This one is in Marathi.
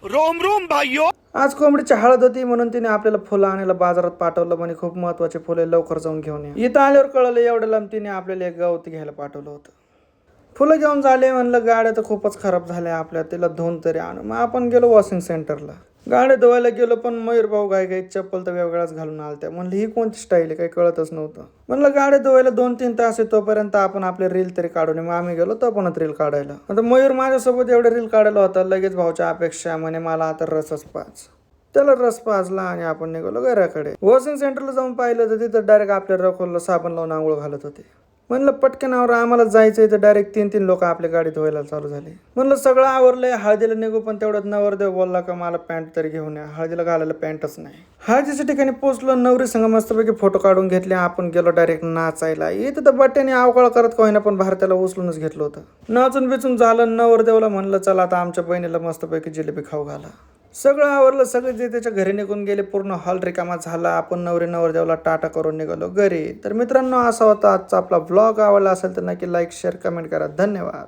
रोम रोम भाइयों. आज कोंबडीची हळद होती म्हणून तिने आपल्याला फुलं आणायला बाजारात पाठवलं. म्हणे खूप महत्वाचे फुले, लवकर जाऊन घेऊन या. इथं आल्यावर कळलं एवढं लांब तिने आपल्याला एक गवती घ्यायला पाठवलं होतं. फुलं घेऊन झाले. म्हणलं गाड्या तर खूपच खराब झाल्या आपल्या, तिला धुवून तरी आणू. मग आपण गेलो वॉशिंग सेंटरला. गाड्या धुवायला गेलो, पण मयूर भाऊ गाय चप्पल तर वेगळाच घालून आलत्या. म्हणलं ही कोणती स्टाईल आहे, काही कळतच नव्हतं. म्हणलं गाड्या धुवायला 2-3 तास आहे, तोपर्यंत आपण आपले रील तरी काढून. मग आम्ही गेलो तो पण रील काढायला. आता मयूर माझ्यासोबत एवढं रील काढायला होता. लगेच भाऊच्या अपेक्षा, म्हणे मला आता रसच पाच. त्याला रस पाजला आणि आपण निघालो घराकडे. वॉशिंग सेंटरला जाऊन पाहिलं तर तिथं डायरेक्ट आपल्या रखोलला साबण लावून आंघोळ घालत होते. म्हणलं पटकन आवर, आम्हाला जायचंय. तर डायरेक्ट 3-3 लोक आपल्या गाडीत धुवायला चालू झाले. म्हणलं सगळं आवरलंय, हळदीला निघू. पण तेवढ्यात नवरदेव बोलला का मला पॅन्ट तरी घेऊन या, हळदीला घालायला पॅन्टच नाही. हळदीच्या ठिकाणी पोहोचलो. नवरी संग मस्तपैकी फोटो काढून घेतले. आपण गेलो डायरेक्ट नाचायला. इथं तर बट्ट्याने अवकाळ करत का होईना, पण भारत त्याला उचलूनच घेतलं होतं. नाचून बिचून झालं. नवरदेवला म्हणलं चला आता आमच्या बहिणीला मस्तपैकी जिलेबी खाऊ घाला. सगळं आवरलं. सगळे जे त्याच्या घरी निघून गेले. पूर्ण हॉल रिकामा झाला. आपण नवरदेवाला टाटा करून निघालो घरी. तर मित्रांनो, असा होता आजचा आपला व्लॉग. आवडला असेल तर नक्की लाईक, शेअर, कमेंट करा. धन्यवाद.